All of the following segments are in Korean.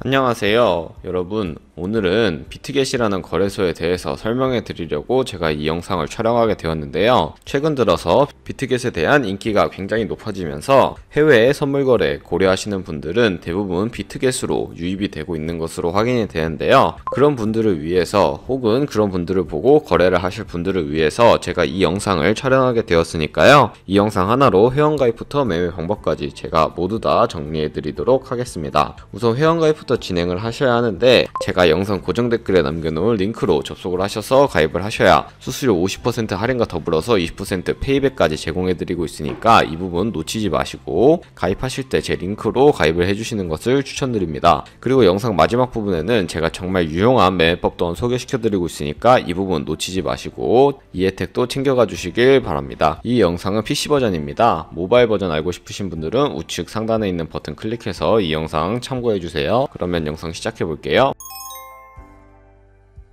안녕하세요 여러분, 오늘은 비트겟이라는 거래소에 대해서 설명해 드리려고 제가 이 영상을 촬영하게 되었는데요. 최근 들어서 비트겟에 대한 인기가 굉장히 높아지면서 해외에 선물 거래 고려하시는 분들은 대부분 비트겟으로 유입이 되고 있는 것으로 확인이 되는데요. 그런 분들을 위해서 혹은 그런 분들을 보고 거래를 하실 분들을 위해서 제가 이 영상을 촬영하게 되었으니까요. 이 영상 하나로 회원가입부터 매매 방법까지 제가 모두 다 정리해 드리도록 하겠습니다. 우선 회원가입부터 진행을 하셔야 하는데, 제가 영상 고정 댓글에 남겨놓은 링크로 접속을 하셔서 가입을 하셔야 수수료 50% 할인과 더불어서 20% 페이백까지 제공해드리고 있으니까 이 부분 놓치지 마시고 가입하실 때 제 링크로 가입을 해주시는 것을 추천드립니다. 그리고 영상 마지막 부분에는 제가 정말 유용한 매매법 또한 소개시켜드리고 있으니까 이 부분 놓치지 마시고 이 혜택도 챙겨가 주시길 바랍니다. 이 영상은 PC 버전입니다. 모바일 버전 알고 싶으신 분들은 우측 상단에 있는 버튼 클릭해서 이 영상 참고해주세요. 그러면 영상 시작해 볼게요.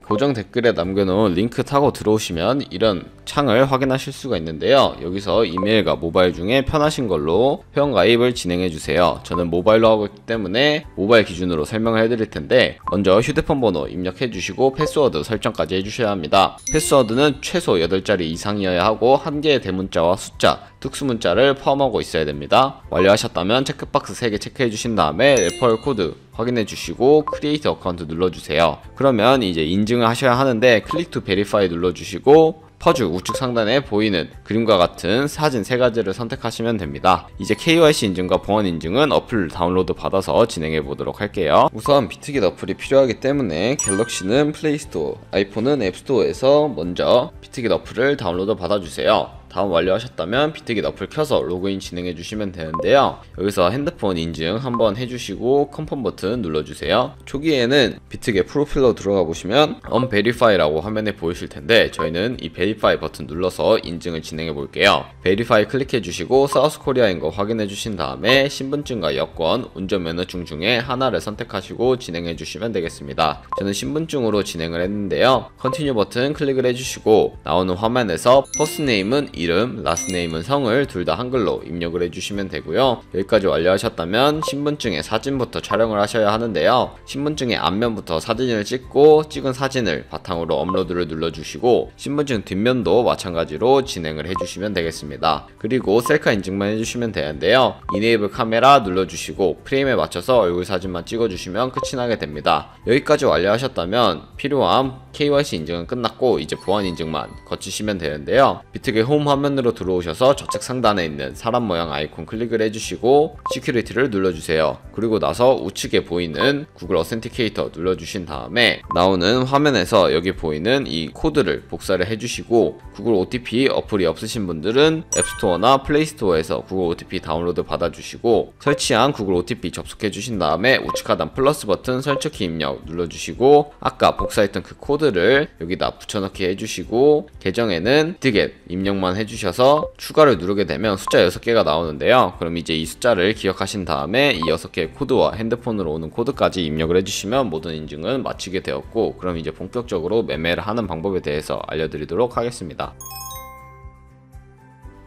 고정 댓글에 남겨놓은 링크 타고 들어오시면 이런 창을 확인하실 수가 있는데요. 여기서 이메일과 모바일 중에 편하신 걸로 회원가입을 진행해주세요. 저는 모바일로 하고 있기 때문에 모바일 기준으로 설명을 해드릴 텐데, 먼저 휴대폰 번호 입력해주시고 패스워드 설정까지 해주셔야 합니다. 패스워드는 최소 8자리 이상이어야 하고 1개의 대문자와 숫자, 특수문자를 포함하고 있어야 됩니다. 완료하셨다면 체크박스 3개 체크해 주신 다음에 레퍼럴 코드 확인해 주시고 크리에이트 어카운트 눌러주세요. 그러면 이제 인증을 하셔야 하는데, 클릭 투 베리파이 눌러주시고 퍼즐 우측 상단에 보이는 그림과 같은 사진 3가지를 선택하시면 됩니다. 이제 KYC 인증과 보안 인증은 어플 다운로드 받아서 진행해 보도록 할게요. 우선 비트겟 어플이 필요하기 때문에 갤럭시는 플레이스토어, 아이폰은 앱스토어에서 먼저 비트겟 어플을 다운로드 받아주세요. 다음 완료하셨다면 비트겟 어플 켜서 로그인 진행해 주시면 되는데요. 여기서 핸드폰 인증 한번 해주시고 컨펌 버튼 눌러주세요. 초기에는 비트겟 프로필로 들어가 보시면 unverify라고 화면에 보이실 텐데, 저희는 이 verify 버튼 눌러서 인증을 진행해 볼게요. verify 클릭해 주시고 사우스 코리아인 거 확인해 주신 다음에 신분증과 여권, 운전면허증 중에 하나를 선택하시고 진행해 주시면 되겠습니다. 저는 신분증으로 진행을 했는데요. 컨티뉴 버튼 클릭을 해주시고 나오는 화면에서 퍼스트네임은 이름, 라스트네임은 성을 둘 다 한글로 입력을 해주시면 되고요. 여기까지 완료하셨다면 신분증의 사진부터 촬영을 하셔야 하는데요. 신분증의 앞면부터 사진을 찍고 찍은 사진을 바탕으로 업로드를 눌러주시고 신분증 뒷면도 마찬가지로 진행을 해주시면 되겠습니다. 그리고 셀카 인증만 해주시면 되는데요. 이네이블 카메라 눌러주시고 프레임에 맞춰서 얼굴 사진만 찍어주시면 끝이 나게 됩니다. 여기까지 완료하셨다면 필요한 KYC 인증은 끝났고 이제 보안 인증만 거치시면 되는데요. 비트겟 홈 화면으로 들어오셔서 좌측 상단에 있는 사람 모양 아이콘 클릭을 해주시고 시큐리티를 눌러주세요. 그리고 나서 우측에 보이는 구글 어센티케이터 눌러주신 다음에 나오는 화면에서 여기 보이는 이 코드를 복사를 해주시고, 구글 OTP 어플이 없으신 분들은 앱스토어나 플레이스토어에서 구글 OTP 다운로드 받아주시고 설치한 구글 OTP 접속해 주신 다음에 우측 하단 플러스 버튼 설치키 입력 눌러주시고 아까 복사했던 그 코드를 여기다 붙여넣기 해주시고 계정에는 비트겟 입력만 해주셔서 추가를 누르게 되면 숫자 6개가 나오는데요. 그럼 이제 이 숫자를 기억하신 다음에 이 6개의 코드와 핸드폰으로 오는 코드까지 입력을 해주시면 모든 인증은 마치게 되었고, 그럼 이제 본격적으로 매매를 하는 방법에 대해서 알려드리도록 하겠습니다.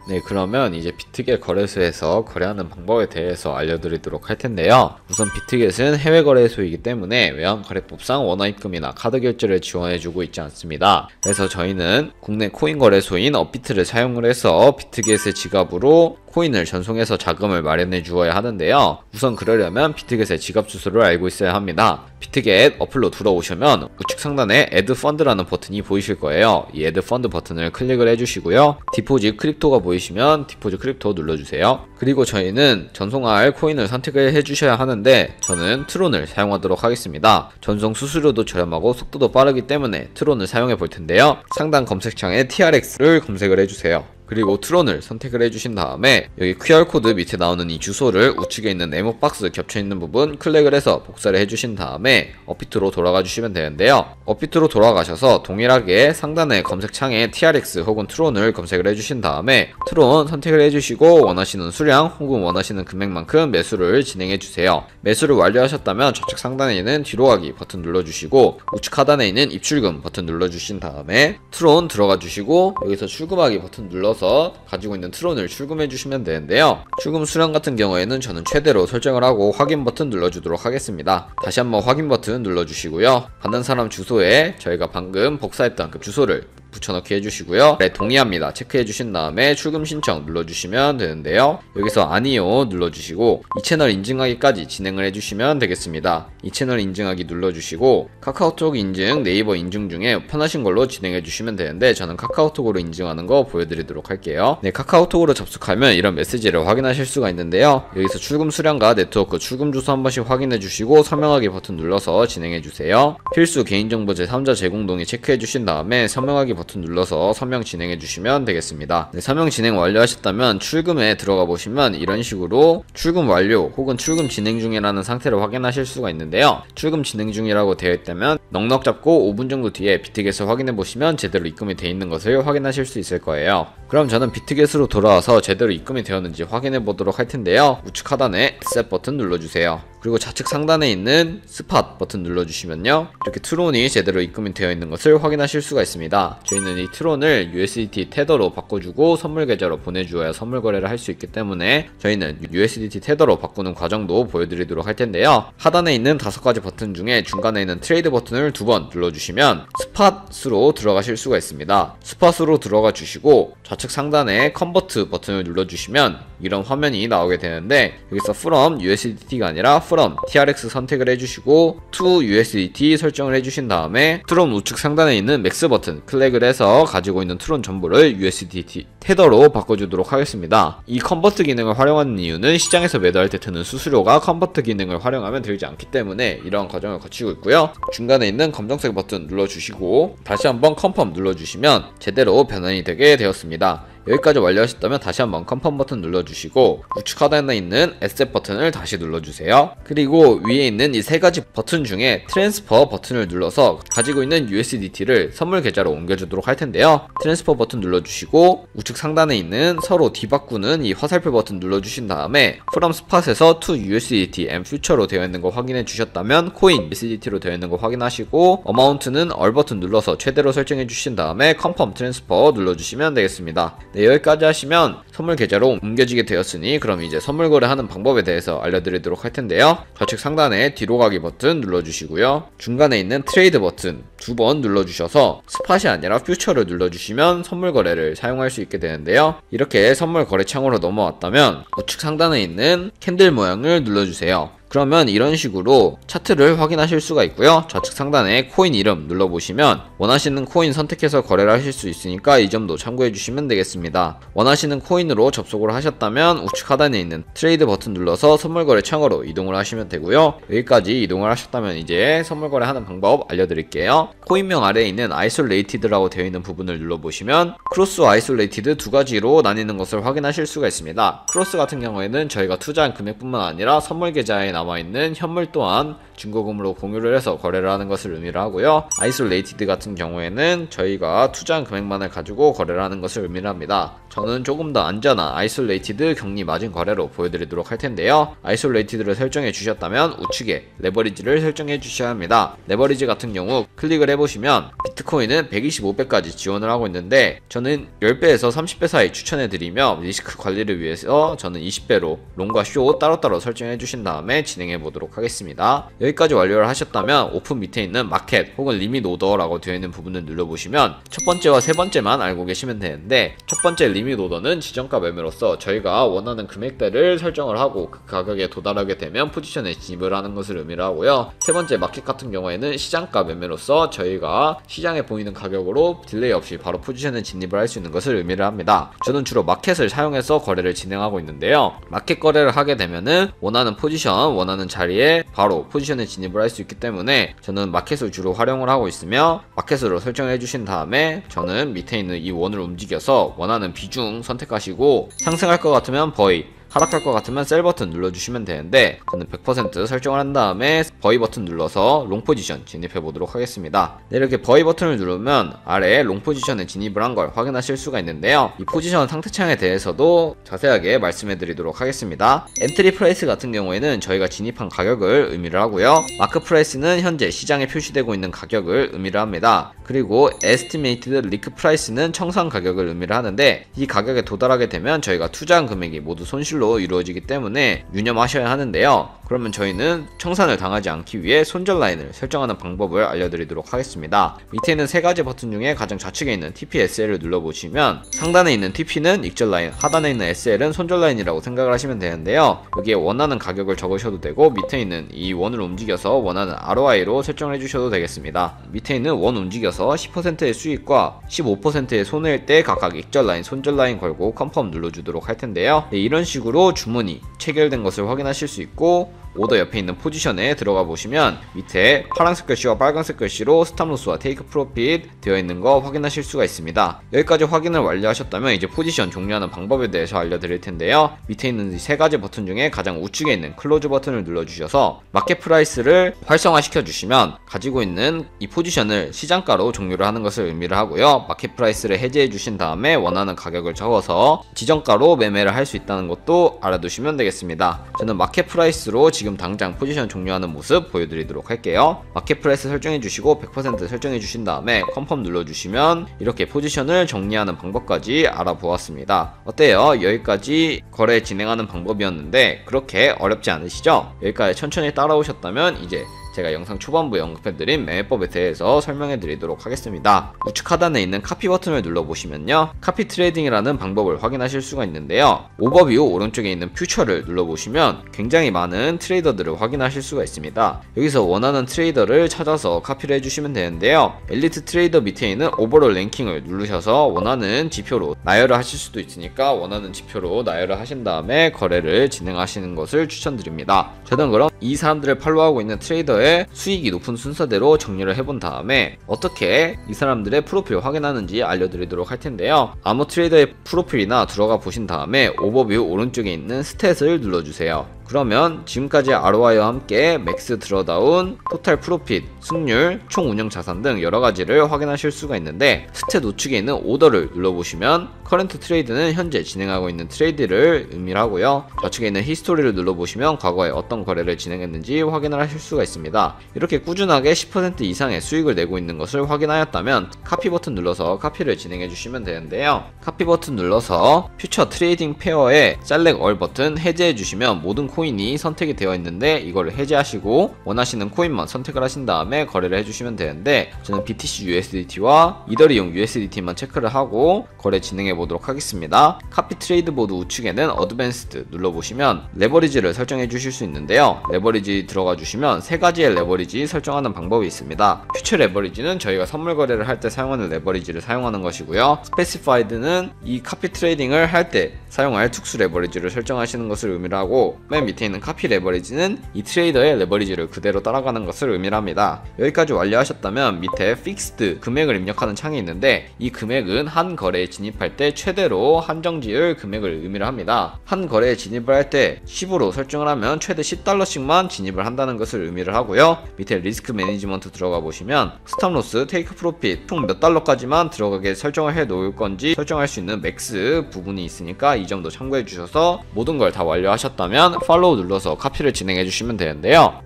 네, 그러면 이제 비트겟 거래소에서 거래하는 방법에 대해서 알려드리도록 할 텐데요. 우선 비트겟은 해외 거래소이기 때문에 외환거래법상 원화입금이나 카드 결제를 지원해주고 있지 않습니다. 그래서 저희는 국내 코인 거래소인 업비트를 사용을 해서 비트겟의 지갑으로 코인을 전송해서 자금을 마련해 주어야 하는데요. 우선 그러려면 비트겟의 지갑 주소를 알고 있어야 합니다. 비트겟 어플로 들어오시면 우측 상단에 Add Fund라는 버튼이 보이실 거예요. 이 Add Fund 버튼을 클릭을 해주시고요. 디포짓 크립토가 보이시면 디포짓 크립토 눌러주세요. 그리고 저희는 전송할 코인을 선택을 해주셔야 하는데, 저는 트론을 사용하도록 하겠습니다. 전송 수수료도 저렴하고 속도도 빠르기 때문에 트론을 사용해 볼 텐데요. 상단 검색창에 TRX를 검색을 해주세요. 그리고 트론을 선택을 해주신 다음에 여기 QR코드 밑에 나오는 이 주소를 우측에 있는 네모 박스 겹쳐있는 부분 클릭을 해서 복사를 해주신 다음에 업비트로 돌아가 주시면 되는데요. 업비트로 돌아가셔서 동일하게 상단의 검색창에 TRX 혹은 트론을 검색을 해주신 다음에 트론 선택을 해주시고 원하시는 수량 혹은 원하시는 금액만큼 매수를 진행해주세요. 매수를 완료하셨다면 좌측 상단에 있는 뒤로 가기 버튼 눌러주시고 우측 하단에 있는 입출금 버튼 눌러주신 다음에 트론 들어가 주시고 여기서 출금하기 버튼 눌러서 눌러서 가지고 있는 트론을 출금해 주시면 되는데요. 출금 수량 같은 경우에는 저는 최대로 설정을 하고 확인 버튼 눌러주도록 하겠습니다. 다시 한번 확인 버튼 눌러주시고요. 받는 사람 주소에 저희가 방금 복사했던 그 주소를 붙여넣기 해주시고요. 네, 동의합니다. 체크해주신 다음에 출금 신청 눌러주시면 되는데요. 여기서 아니요 눌러주시고 이 채널 인증하기까지 진행을 해주시면 되겠습니다. 이 채널 인증하기 눌러주시고 카카오톡 인증, 네이버 인증 중에 편하신 걸로 진행해주시면 되는데 저는 카카오톡으로 인증하는 거 보여드리도록 할게요. 네, 카카오톡으로 접속하면 이런 메시지를 확인하실 수가 있는데요. 여기서 출금 수량과 네트워크 출금 주소 한 번씩 확인해주시고 설명하기 버튼 눌러서 진행해주세요. 필수 개인정보 제3자 제공 동의 체크해주신 다음에 설명하기 버튼 눌러서 서명 진행해 주시면 되겠습니다. 네, 서명 진행 완료하셨다면 출금에 들어가 보시면 이런 식으로 출금 완료 혹은 출금 진행 중이라는 상태를 확인하실 수가 있는데요. 출금 진행 중이라고 되어 있다면 넉넉 잡고 5분 정도 뒤에 비트겟을 확인해 보시면 제대로 입금이 되어 있는 것을 확인하실 수 있을 거예요. 그럼 저는 비트겟으로 돌아와서 제대로 입금이 되었는지 확인해 보도록 할 텐데요. 우측 하단에 셋 버튼 눌러주세요. 그리고 좌측 상단에 있는 스팟 버튼 눌러주시면요, 이렇게 트론이 제대로 입금이 되어 있는 것을 확인하실 수가 있습니다. 저희는 이 트론을 USDT 테더로 바꿔주고 선물 계좌로 보내주어야 선물 거래를 할 수 있기 때문에 저희는 USDT 테더로 바꾸는 과정도 보여드리도록 할 텐데요. 하단에 있는 5가지 버튼 중에 중간에 있는 트레이드 버튼을 2번 눌러주시면 스팟으로 들어가실 수가 있습니다. 스팟으로 들어가 주시고 좌측 상단에 컨버트 버튼을 눌러주시면 이런 화면이 나오게 되는데 여기서 from USDT가 아니라 from TRX 선택을 해주시고 to USDT 설정을 해주신 다음에 트론 우측 상단에 있는 맥스 버튼 클릭을 해서 가지고 있는 트론 전부를 USDT 테더로 바꿔주도록 하겠습니다. 이 컨버트 기능을 활용하는 이유는 시장에서 매도할 때 드는 수수료가 컨버트 기능을 활용하면 들지 않기 때문에 이러한 과정을 거치고 있고요. 중간에 있는 검정색 버튼 눌러주시고 다시 한번 컨펌 눌러주시면 제대로 변환이 되게 되었습니다. 여기까지 완료하셨다면 다시 한번 컨펌 버튼 눌러주시고 우측 하단에 있는 에셋 버튼을 다시 눌러주세요. 그리고 위에 있는 이 3가지 버튼 중에 트랜스퍼 버튼을 눌러서 가지고 있는 USDT를 선물 계좌로 옮겨주도록 할 텐데요. 트랜스퍼 버튼 눌러주시고 우측 상단에 있는 서로 뒤바꾸는 이 화살표 버튼 눌러주신 다음에 from spot에서 to USDT and future로 되어 있는 거 확인해 주셨다면 코인 USDT로 되어 있는 거 확인하시고 어마운트는 all 버튼 눌러서 최대로 설정해 주신 다음에 confirm 트랜스퍼 눌러주시면 되겠습니다. 네, 여기까지 하시면 선물 계좌로 옮겨지게 되었으니 그럼 이제 선물 거래하는 방법에 대해서 알려드리도록 할 텐데요. 좌측 상단에 뒤로 가기 버튼 눌러주시고요. 중간에 있는 트레이드 버튼 2번 눌러주셔서 스팟이 아니라 퓨처를 눌러주시면 선물 거래를 사용할 수 있게 되는데요. 이렇게 선물 거래 창으로 넘어왔다면 우측 상단에 있는 캔들 모양을 눌러주세요. 그러면 이런 식으로 차트를 확인하실 수가 있고요. 좌측 상단에 코인 이름 눌러보시면 원하시는 코인 선택해서 거래를 하실 수 있으니까 이 점도 참고해 주시면 되겠습니다. 원하시는 코인으로 접속을 하셨다면 우측 하단에 있는 트레이드 버튼 눌러서 선물 거래 창으로 이동을 하시면 되고요. 여기까지 이동을 하셨다면 이제 선물 거래하는 방법 알려드릴게요. 코인명 아래에 있는 아이솔레이티드라고 되어 있는 부분을 눌러보시면 크로스 아이솔레이티드 2가지로 나뉘는 것을 확인하실 수가 있습니다. 크로스 같은 경우에는 저희가 투자한 금액뿐만 아니라 선물 계좌에 남아있는 현물 또한 중고금으로 공유를 해서 거래를 하는 것을 의미를 하고요. 아이솔레이티드 같은 경우에는 저희가 투자한 금액만을 가지고 거래를 하는 것을 의미를 합니다. 저는 조금 더 안전한 아이솔레이티드 격리 마진 거래로 보여드리도록 할 텐데요. 아이솔레이티드를 설정해 주셨다면 우측에 레버리지를 설정해 주셔야 합니다. 레버리지 같은 경우 클릭을 해보시면 비트코인은 125배까지 지원을 하고 있는데 저는 10배에서 30배 사이 추천해 드리며 리스크 관리를 위해서 저는 20배로 롱과 쇼 따로따로 설정해 주신 다음에 진행해 보도록 하겠습니다. 여기까지 완료를 하셨다면 오픈 밑에 있는 마켓 혹은 리밋 오더라고 되어 있는 부분을 눌러보시면 첫 번째와 세 번째만 알고 계시면 되는데 첫 번째 리밋 오더는 지정가 매매로서 저희가 원하는 금액대를 설정을 하고 그 가격에 도달하게 되면 포지션에 진입을 하는 것을 의미를 하고요. 세 번째 마켓 같은 경우에는 시장가 매매로서 저희가 시장에 보이는 가격으로 딜레이 없이 바로 포지션에 진입을 할 수 있는 것을 의미를 합니다. 저는 주로 마켓을 사용해서 거래를 진행하고 있는데요. 마켓 거래를 하게 되면은 원하는 포지션, 원하는 자리에 바로 포지션에 진입을 할 수 있기 때문에 저는 마켓을 주로 활용을 하고 있으며 마켓으로 설정해 주신 다음에 저는 밑에 있는 이 원을 움직여서 원하는 비중 선택하시고 상승할 것 같으면 버이, 하락할 것 같으면 셀 버튼 눌러주시면 되는데 저는 100% 설정을 한 다음에 버이 버튼 눌러서 롱 포지션 진입해 보도록 하겠습니다. 네, 이렇게 버이 버튼을 누르면 아래에 롱 포지션에 진입을 한 걸 확인하실 수가 있는데요. 이 포지션 상태창에 대해서도 자세하게 말씀해 드리도록 하겠습니다. 엔트리 프라이스 같은 경우에는 저희가 진입한 가격을 의미를 하고요. 마크 프라이스는 현재 시장에 표시되고 있는 가격을 의미를 합니다. 그리고 에스티메이티드 리크 프라이스는 청산 가격을 의미를 하는데 이 가격에 도달하게 되면 저희가 투자한 금액이 모두 손실로 이루어지기 때문에 유념하셔야 하는데요. 그러면 저희는 청산을 당하지 않기 위해 손절 라인을 설정하는 방법을 알려드리도록 하겠습니다. 밑에 있는 세 가지 버튼 중에 가장 좌측에 있는 TP SL을 눌러보시면 상단에 있는 TP는 익절 라인, 하단에 있는 SL은 손절 라인이라고 생각을 하시면 되는데요. 여기에 원하는 가격을 적으셔도 되고 밑에 있는 이 원을 움직여서 원하는 ROI로 설정을 해주셔도 되겠습니다. 밑에 있는 원 움직여서 10%의 수익과 15%의 손해일 때 각각 익절 라인, 손절 라인 걸고 컨펌 눌러주도록 할 텐데요. 네, 이런 식으로 주문이 체결된 것을 확인하실 수 있고 오더 옆에 있는 포지션에 들어가 보시면 밑에 파란색 글씨와 빨간색 글씨로 스탑로스와 테이크 프로핏 되어 있는 거 확인하실 수가 있습니다. 여기까지 확인을 완료하셨다면 이제 포지션 종료하는 방법에 대해서 알려드릴 텐데요. 밑에 있는 이 세 가지 버튼 중에 가장 우측에 있는 클로즈 버튼을 눌러주셔서 마켓 프라이스를 활성화시켜 주시면 가지고 있는 이 포지션을 시장가로 종료를 하는 것을 의미를 하고요. 마켓 프라이스를 해제해 주신 다음에 원하는 가격을 적어서 지정가로 매매를 할 수 있다는 것도 알아두시면 되겠습니다. 저는 마켓 프라이스로 지금 당장 포지션 종료하는 모습 보여드리도록 할게요. 마켓 프라이스 설정해 주시고 100% 설정해 주신 다음에 컨펌 눌러주시면 이렇게 포지션을 정리하는 방법까지 알아보았습니다. 어때요? 여기까지 거래 진행하는 방법이었는데 그렇게 어렵지 않으시죠? 여기까지 천천히 따라오셨다면 이제 제가 영상 초반부에 언급해드린 매매법에 대해서 설명해 드리도록 하겠습니다. 우측 하단에 있는 카피 버튼을 눌러보시면요. 카피 트레이딩이라는 방법을 확인하실 수가 있는데요. 오버뷰 오른쪽에 있는 퓨처를 눌러보시면 굉장히 많은 트레이더들을 확인하실 수가 있습니다. 여기서 원하는 트레이더를 찾아서 카피를 해주시면 되는데요. 엘리트 트레이더 밑에 있는 오버롤 랭킹을 누르셔서 원하는 지표로 나열을 하실 수도 있으니까 원하는 지표로 나열을 하신 다음에 거래를 진행하시는 것을 추천드립니다. 저는 그럼 이 사람들을 팔로우하고 있는 트레이더의 수익이 높은 순서대로 정리를 해본 다음에 어떻게 이 사람들의 프로필을 확인하는지 알려드리도록 할 텐데요. 아무 트레이더의 프로필이나 들어가 보신 다음에 오버뷰 오른쪽에 있는 스탯을 눌러주세요. 그러면 지금까지 ROI와 함께 맥스 드러다운, 토탈 프로핏, 승률, 총 운영 자산 등 여러가지를 확인하실 수가 있는데 스탯 우측에 있는 오더를 눌러보시면 커런트 트레이드는 현재 진행하고 있는 트레이드를 의미를 하고요. 좌측에 있는 히스토리를 눌러보시면 과거에 어떤 거래를 진행했는지 확인을 하실 수가 있습니다. 이렇게 꾸준하게 10% 이상의 수익을 내고 있는 것을 확인하였다면 카피 버튼 눌러서 카피를 진행해 주시면 되는데요. 카피 버튼 눌러서 퓨처 트레이딩 페어에 셀렉 얼 버튼 해제해 주시면 모든 코인이 선택이 되어 있는데 이거를 해제하시고 원하시는 코인만 선택을 하신 다음에 거래를 해주시면 되는데 저는 BTC USDT와 이더리움 USDT만 체크를 하고 거래 진행해 보도록 하겠습니다. 카피 트레이드 보드 우측에는 어드밴스드 눌러보시면 레버리지를 설정해 주실 수 있는데요. 레버리지 들어가 주시면 세 가지의 레버리지 설정하는 방법이 있습니다. 퓨처 레버리지는 저희가 선물 거래를 할 때 사용하는 레버리지를 사용하는 것이고요. 스페시파이드는 이 카피 트레이딩을 할 때 사용할 특수 레버리지를 설정하시는 것을 의미를 하고 맨 밑에 있는 카피 레버리지는 이 트레이더의 레버리지를 그대로 따라가는 것을 의미를 합니다. 여기까지 완료하셨다면 밑에 픽스드 금액을 입력하는 창이 있는데 이 금액은 한 거래에 진입할 때 최대로 한정지을 금액을 의미를 합니다. 한 거래에 진입을 할 때 10으로 설정을 하면 최대 $10씩만 진입을 한다는 것을 의미를 하고요. 밑에 리스크 매니지먼트 들어가 보시면 스탑로스, 테이크 프로핏 총 몇 달러까지만 들어가게 설정을 해 놓을 건지 설정할 수 있는 맥스 부분이 있으니까 이 점도 참고해 주셔서 모든 걸 다 완료하셨다면 팔로우 눌러서 카피를 진행해 주시면 되는데요.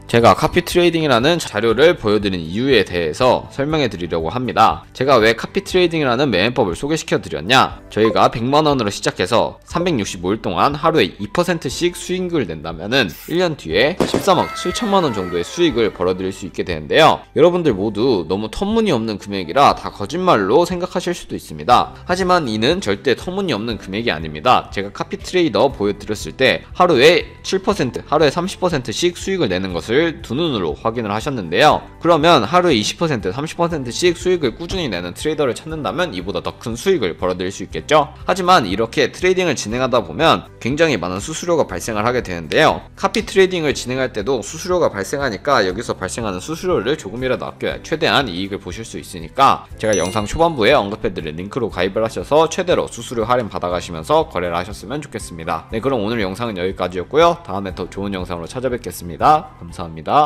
제가 카피 트레이딩이라는 자료를 보여드린 이유에 대해서 설명해 드리려고 합니다. 제가 왜 카피 트레이딩이라는 매매법을 소개시켜 드렸냐? 저희가 100만원으로 시작해서 365일 동안 하루에 2%씩 수익을 낸다면은 1년 뒤에 13억 7천만원 정도의 수익을 벌어들일 수 있게 되는데요. 여러분들 모두 너무 터무니없는 금액이라 다 거짓말로 생각하실 수도 있습니다. 하지만 이는 절대 터무니없는 금액이 아닙니다. 제가 카피 트레이더 보여드렸을 때 하루에 7%, 하루에 30%씩 수익을 내는 것을 수익을 두 눈으로 확인을 하셨는데요. 그러면 하루에 20%, 30%씩 수익을 꾸준히 내는 트레이더를 찾는다면 이보다 더 큰 수익을 벌어들일 수 있겠죠. 하지만 이렇게 트레이딩을 진행하다 보면 굉장히 많은 수수료가 발생을 하게 되는데요. 카피 트레이딩을 진행할 때도 수수료가 발생하니까 여기서 발생하는 수수료를 조금이라도 아껴야 최대한 이익을 보실 수 있으니까 제가 영상 초반부에 언급해드린 링크로 가입을 하셔서 최대로 수수료 할인 받아가시면서 거래를 하셨으면 좋겠습니다. 네, 그럼 오늘 영상은 여기까지였고요. 다음에 더 좋은 영상으로 찾아뵙겠습니다. 감사합니다.